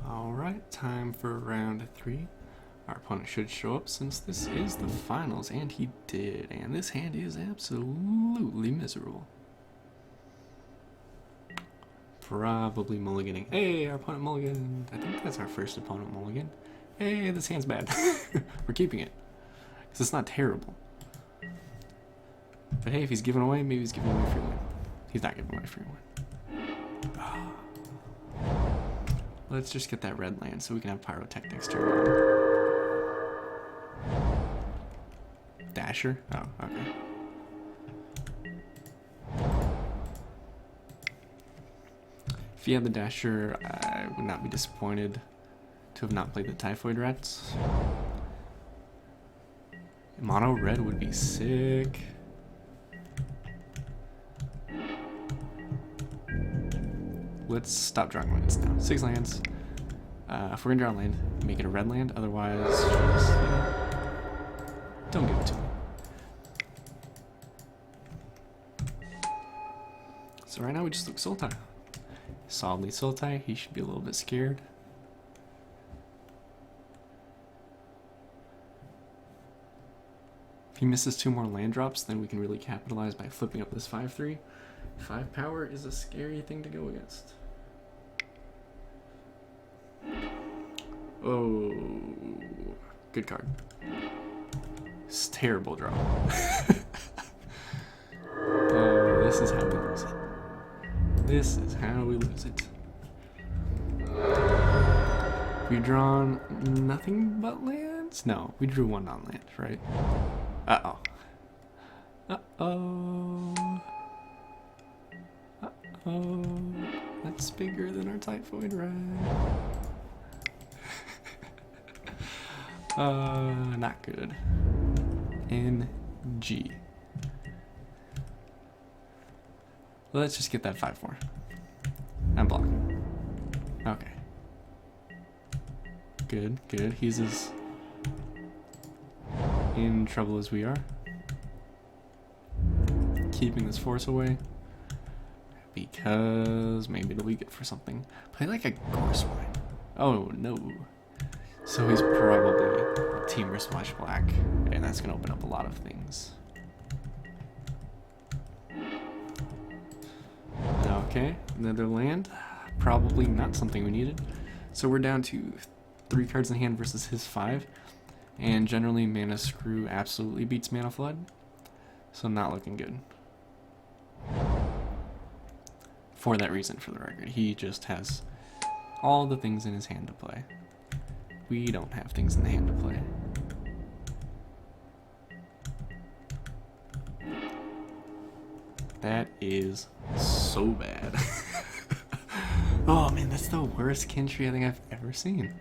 Alright, time for round 3. Our opponent should show up since this is the finals, and he did. And this hand is absolutely miserable. Probably mulliganing. Hey, our opponent mulligan. I think that's our first opponent mulligan. Hey, this hand's bad. We're keeping it. Because it's not terrible. But hey, if he's giving away, maybe he's giving away free win. He's not giving away free win. Let's just get that red land so we can have pyrotechnics turn. Dasher? Oh, okay. If he had the Dasher, I would not be disappointed to have not played the Typhoid Rats. Mono red would be sick. Let's stop drawing lands now. 6 lands. If we're gonna draw a land, make it a red land. Otherwise, just, don't give it to me. So right now we just look Sultai. Solidly Sultai. He should be a little bit scared. If he misses 2 more land drops, then we can really capitalize by flipping up this 5/3. 5 power is a scary thing to go against. Oh, good card. It's a terrible draw. Oh, this is how we lose it. This is how we lose it. We've drawn nothing but lands? No, we drew 1 non-land, right? Uh-oh. Uh-oh. Uh-oh. That's bigger than our Typhoid Rat. Not good. NG. Let's just get that 5/4. I'm blocking. Okay. Good, good. He's as in trouble as we are. Keeping this force away. Because maybe it'll be good for something. Play like a Gorswine. Oh no. So he's probably Teamer Splash Black, and that's going to open up a lot of things. Okay, another land. Probably not something we needed. So we're down to 3 cards in hand versus his 5. And generally, Mana Screw absolutely beats Mana Flood. So not looking good. For that reason, for the record. He just has all the things in his hand to play. We don't have things in the hand to play. That is so bad. Oh man, that's the worst Kintree I think I've ever seen.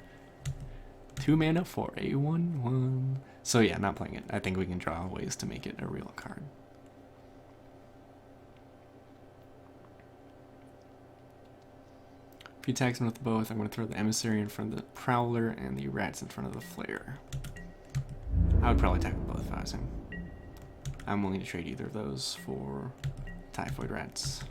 2 mana for a 1/1. So yeah, not playing it. I think we can draw ways to make it a real card. If he attacks me with both, I'm going to throw the Emissary in front of the Prowler and the Rats in front of the Flare. I would probably attack with both if I was him. I'm willing to trade either of those for Typhoid Rats.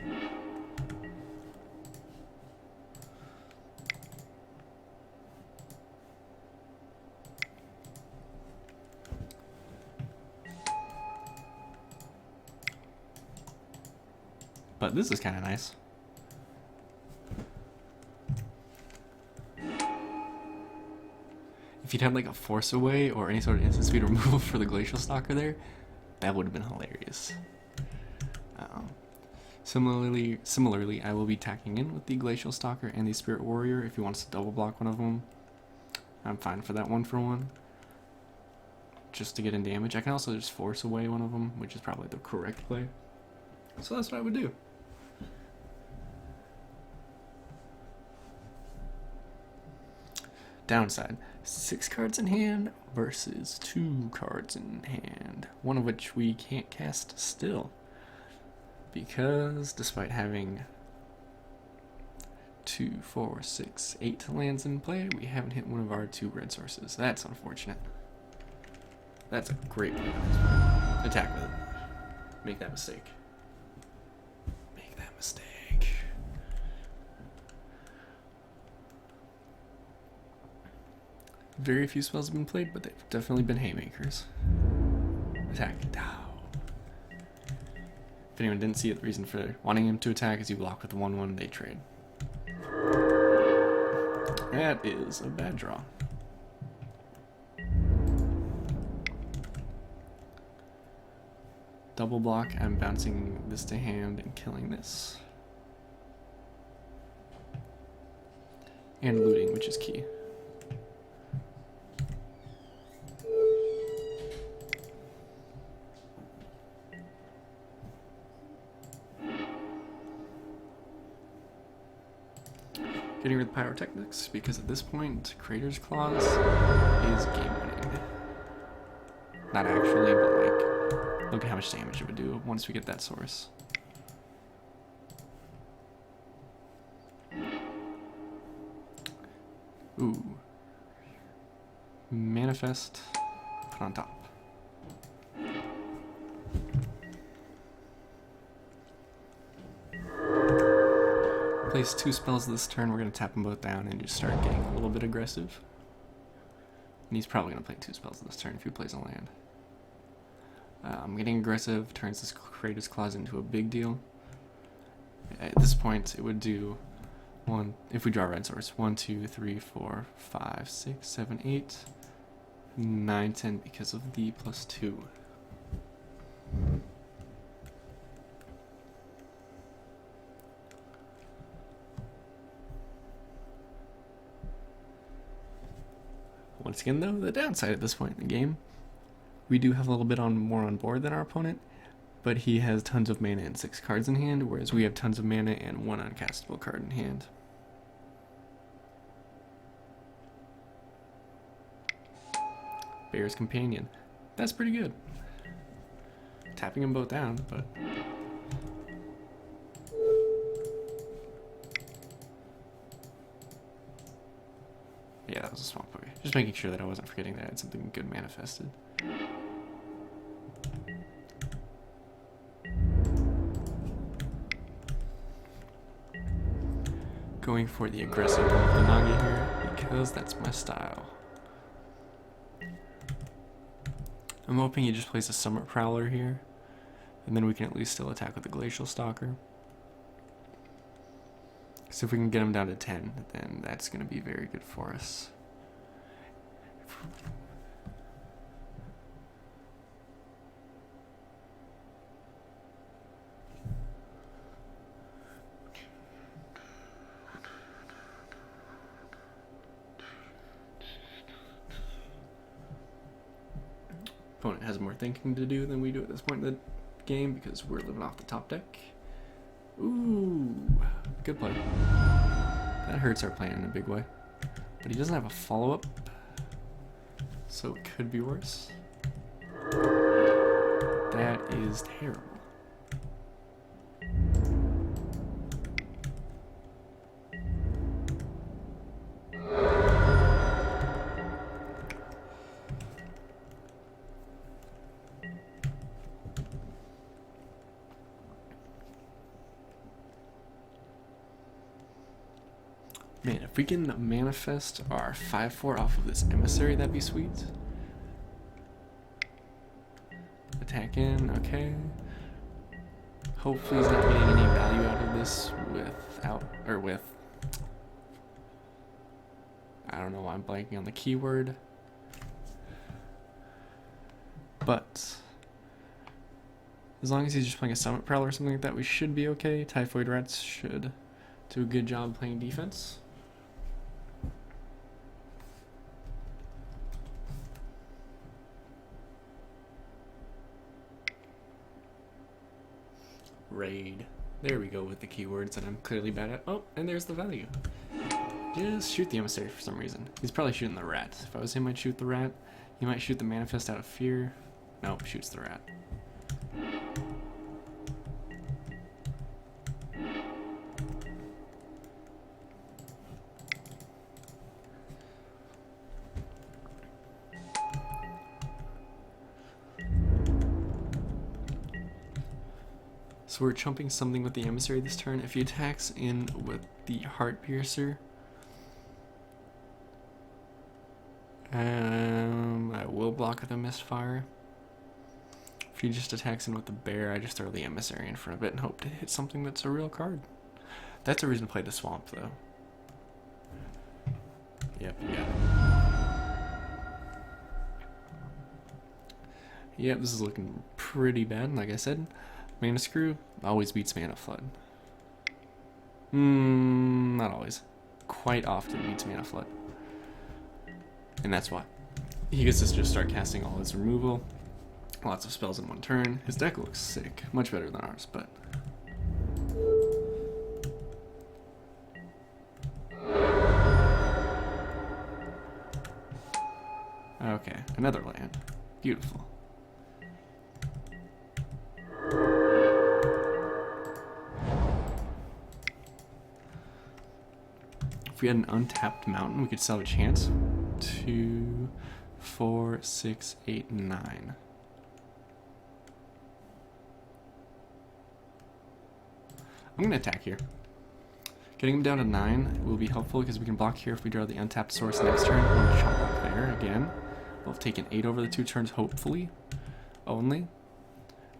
But this is kind of nice. If you'd had like a Force Away or any sort of instant speed removal for the Glacial Stalker there, that would have been hilarious. Similarly, I will be tacking in with the Glacial Stalker and the Spirit Warrior if he wants to double block one of them. I'm fine for that 1/1. Just to get in damage. I can also just Force Away one of them, which is probably the correct play. So that's what I would do. Downside, 6 cards in hand versus 2 cards in hand, one of which we can't cast still. Because despite having 2, 4, 6, 8 lands in play, we haven't hit one of our 2 red sources. That's unfortunate. That's a great play. Attack with it. Make that mistake. Make that mistake. Very few spells have been played, but they've definitely been haymakers. Attack. If anyone didn't see it, the reason for wanting him to attack is you block with the 1/1, they trade. That is a bad draw. Double block, I'm bouncing this to hand and killing this. And looting, which is key. Getting rid of pyrotechnics, because at this point, Crater's Claws is game winning. Not actually, but like, look at how much damage it would do once we get that source. Ooh. Manifest, put on top. Place 2 spells this turn, we're going to tap them both down and just start getting a little bit aggressive. And he's probably going to play 2 spells this turn if he plays a land. Getting aggressive turns this Crater's Claws into a big deal. At this point, it would do 1, if we draw red source, 1, 2, 3, 4, 5, 6, 7, 8, 9, 10 because of the +2. Once again, though, the downside at this point in the game, we do have a little bit more on board than our opponent, but he has tons of mana and 6 cards in hand, whereas we have tons of mana and 1 uncastable card in hand. Bear's Companion. That's pretty good. Tapping them both down, but... yeah, that was a small play. Just making sure that I wasn't forgetting that I had something good manifested. Going for the aggressive one with the Nagi here, because that's my style. I'm hoping he just plays a Summit Prowler here, and then we can at least still attack with the Glacial Stalker. So if we can get him down to 10, then that's going to be very good for us. Opponent has more thinking to do than we do at this point in the game because we're living off the top deck. Ooh, good play. That hurts our plan in a big way. But he doesn't have a follow-up, so it could be worse. That is terrible. Man, if we can manifest our 5/4 off of this emissary, that'd be sweet. Attack in, okay. Hopefully he's not getting any value out of this with, I don't know why I'm blanking on the keyword. But as long as he's just playing a Summit Prowler or something like that, we should be okay. Typhoid Rats should do a good job playing defense. Raid. There we go with the keywords that I'm clearly bad at. Oh, and there's the value. Just shoot the emissary for some reason. He's probably shooting the rat. If I was him, I'd shoot the rat. He might shoot the manifest out of fear. Nope, shoots the rat. So we're chumping something with the emissary this turn. If he attacks in with the Heart Piercer, I will block the misfire. If he just attacks in with the bear, I just throw the emissary in front of it and hope to hit something that's a real card. That's a reason to play the swamp, though. Yep, yeah. Yep, this is looking pretty bad. Like I said, Mana Screw always beats Mana Flood. Not always. Quite often beats Mana Flood. And that's why. He gets to just start casting all his removal. Lots of spells in one turn. His deck looks sick. Much better than ours, but... Okay, another land. Beautiful. If we had an untapped mountain, we could still have a chance. 2, 4, 6, 8, 9. I'm going to attack here. Getting him down to 9 will be helpful because we can block here if we draw the untapped source next turn. Or chop block there again. We'll have taken 8 over the 2 turns, hopefully. Only.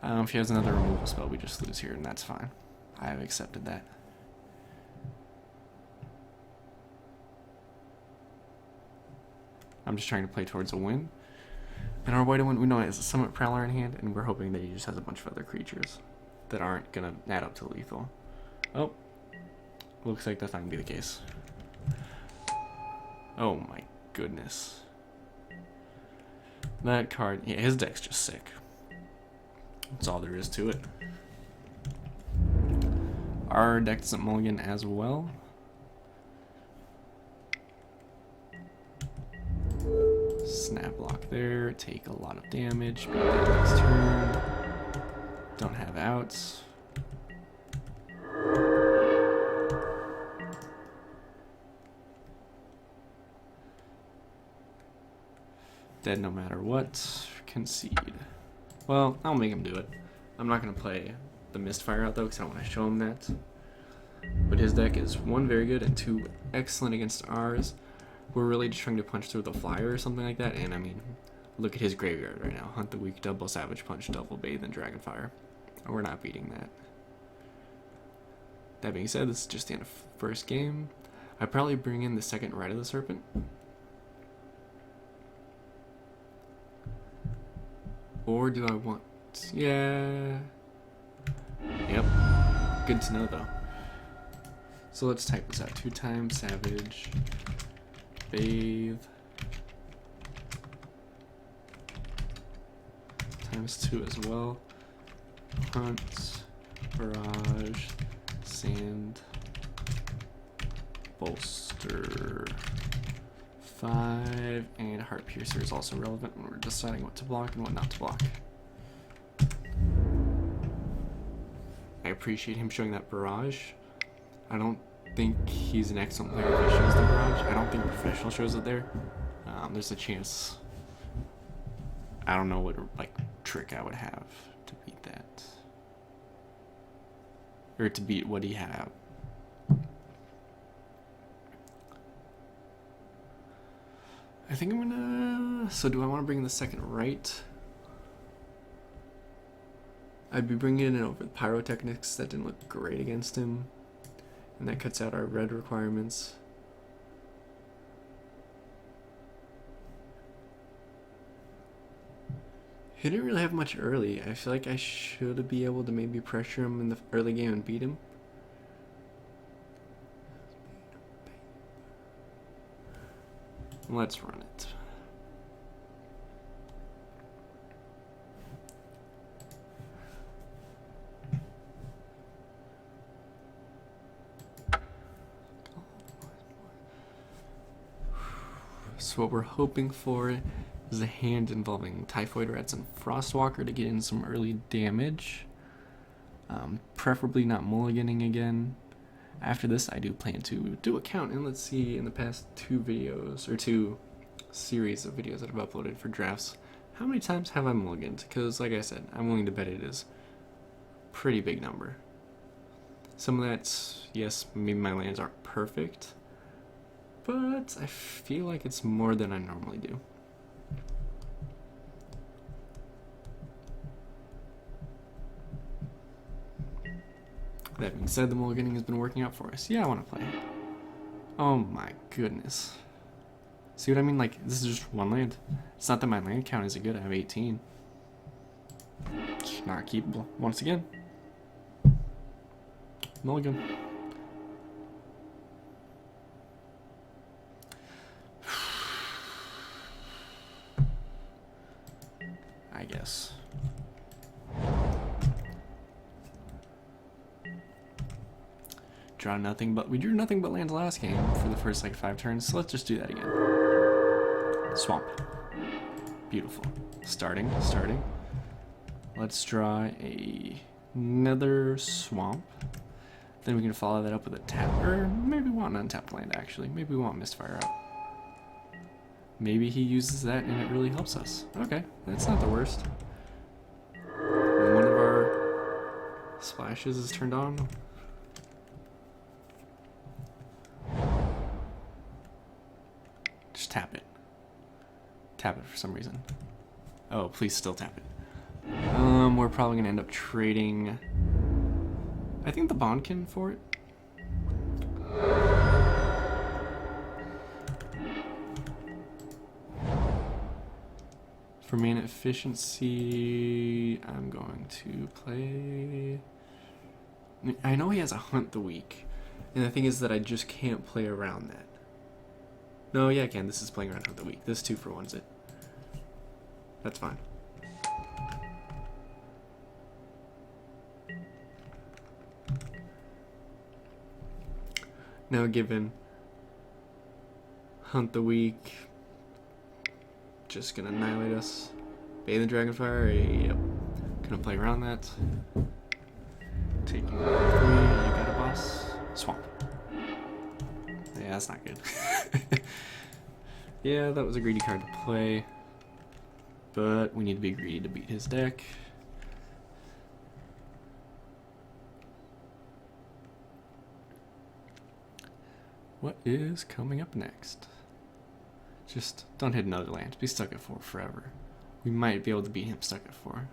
If he has another removal spell, we just lose here, and that's fine. I have accepted that. I'm just trying to play towards a win. And our white one, we know it has a Summit Prowler in hand, and we're hoping that he just has a bunch of other creatures that aren't going to add up to lethal. Oh. Looks like that's not going to be the case. Oh my goodness. That card, yeah, his deck's just sick. That's all there is to it. Our deck doesn't mulligan as well. Snap block there, take a lot of damage, beat that next turn. Don't have outs. Dead no matter what. Concede. Well, I'll make him do it. I'm not going to play the Mistfire out though because I don't want to show him that. But his deck is 1 very good and 2 excellent against ours. We're really just trying to punch through the flyer or something like that. And I mean, look at his graveyard right now. Hunt the Weak, double Savage Punch, double Bathe, and Dragonfire. We're not beating that. That being said, this is just the end of first game. I'd probably bring in the second Rite of the Serpent. Or do I want... Yeah... Yep. Good to know, though. So let's type this out. 2 times Savage. Bathe. Times 2 as well. Hunt. Barrage. Sand. Bolster. 5, and Heart Piercer is also relevant when we're deciding what to block and what not to block. I appreciate him showing that Barrage. I don't think he's an excellent player if he shows the Barrage. I don't think Professional shows it there. There's a chance. I don't know what like trick I would have to beat that. Or to beat what he had. I think I'm gonna... So do I want to bring in the second right? I'd be bringing in over the Pyrotechnics. That didn't look great against him. And that cuts out our red requirements. He didn't really have much early. I feel like I should be able to maybe pressure him in the early game and beat him. Let's run it. So what we're hoping for is a hand involving Typhoid Rats and Frostwalker to get in some early damage. Preferably not mulliganing again. After this, I do plan to do a count, and let's see in the past 2 videos, or 2 series of videos that I've uploaded for drafts, how many times have I mulliganed? Because, like I said, I'm willing to bet it is a pretty big number. Some of that's, yes, maybe my lands aren't perfect, but I feel like it's more than I normally do. That being said, the mulliganing has been working out for us. Yeah, I want to play. Oh my goodness. See what I mean? Like, this is just one land. It's not that my land count isn't good. I have 18. Just not keepable. Once again. Mulligan. I guess. Draw nothing but... We drew nothing but lands last game for the first, like, 5 turns, so let's just do that again. Swamp. Beautiful. Starting. Let's draw another swamp. Then we can follow that up with a tap, or maybe we want an untapped land, actually. Maybe we want Mistfire out. Maybe he uses that and it really helps us. Okay, that's not the worst. One of our splashes is turned on. Just tap it. Tap it for some reason. Oh, please still tap it. We're probably gonna end up trading, I think, the Bondkin for it. For mana efficiency, I'm going to play... I know he has a Hunt the Weak, and the thing is that I just can't play around that. No, yeah, I can. This is playing around Hunt the Weak. This 2-for-1's it. That's fine. Now given Hunt the Weak, just gonna annihilate us. Bathe the Dragonfire, yep. Gonna play around that. Taking 3, you got a boss. Swamp. Yeah, that's not good. Yeah, that was a greedy card to play. But we need to be greedy to beat his deck. What is coming up next? Just don't hit another land. Be stuck at 4 forever. We might be able to beat him stuck at 4.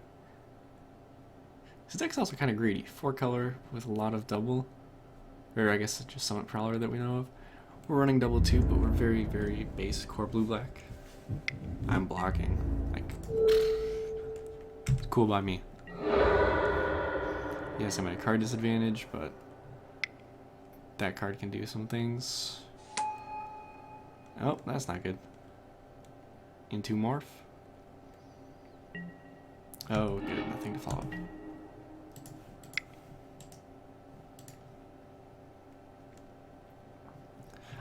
His deck's also kind of greedy. 4 color with a lot of double. Or I guess just Summit Prowler that we know of. We're running double 2, but we're very, very base core blue-black. I'm blocking. Like, it's cool by me. Yes, I'm at a card disadvantage, but that card can do some things. Oh, that's not good. Into Morph. Oh, good. Nothing to follow.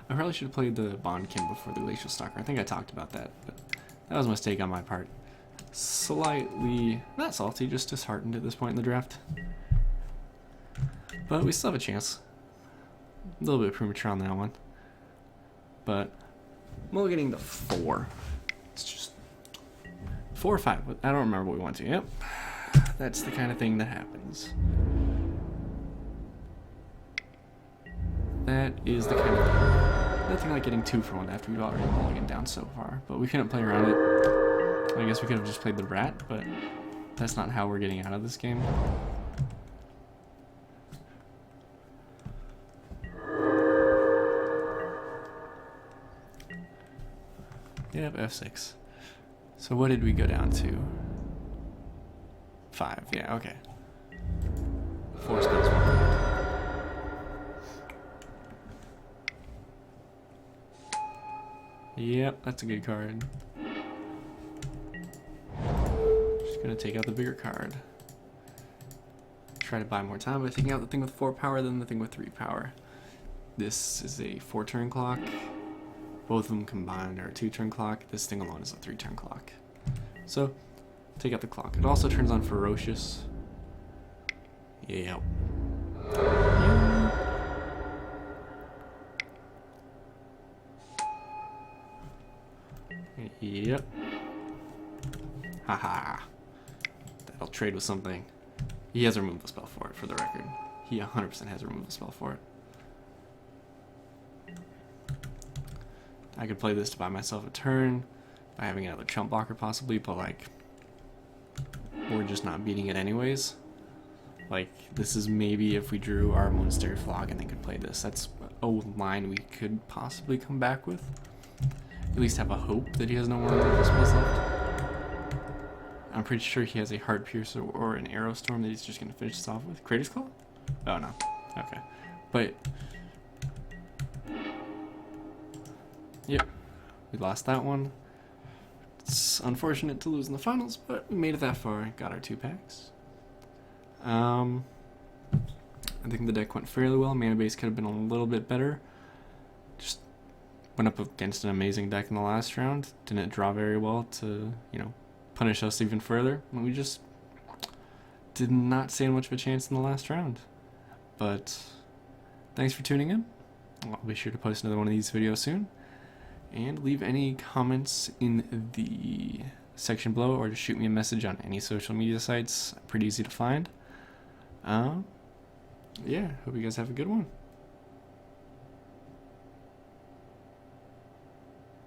I probably should have played the Bondkin before the Glacial Stalker. I think I talked about that, but that was a mistake on my part. Slightly, not salty, just disheartened at this point in the draft. But we still have a chance. A little bit premature on that one. But mulliganing to 4. It's just 4 or 5. I don't remember what we want to. Yep. That's the kind of thing that happens. That is the kind of thing. Nothing like getting 2 for 1 after we've already mulliganed down so far. But we couldn't play around it. I guess we could have just played the Rat, but that's not how we're getting out of this game. Yep, F6. So what did we go down to? 5, yeah, okay. 4 spells, 1 land. Yep, that's a good card. Just gonna take out the bigger card. Try to buy more time by taking out the thing with 4 power than the thing with 3 power. This is a 4-turn clock. Both of them combined are a 2-turn clock. This thing alone is a 3-turn clock. So, take out the clock. It also turns on Ferocious. Yep. Yep. Haha. That'll trade with something. He has a removal spell for it, for the record. He 100% has a removal spell for it. I could play this to buy myself a turn by having another chump blocker possibly, but like we're just not beating it anyways. Like, this is maybe if we drew our Monastery Flog and then could play this. That's a line we could possibly come back with. At least have a hope that he has no more spells left. I'm pretty sure he has a Heart Piercer or an Arrow Storm that he's just going to finish this off with. Kratos Claw? Oh, no. Okay. But, yep. We lost that one. It's unfortunate to lose in the finals, but we made it that far. Got our 2 packs. I think the deck went fairly well. Mana base could have been a little bit better. Just went up against an amazing deck in the last round. Didn't draw very well to, you know, punish us even further. We just did not stand much of a chance in the last round. But thanks for tuning in. I'll be sure to post another one of these videos soon. And leave any comments in the section below, or just shoot me a message on any social media sites. Pretty easy to find. Yeah, hope you guys have a good one.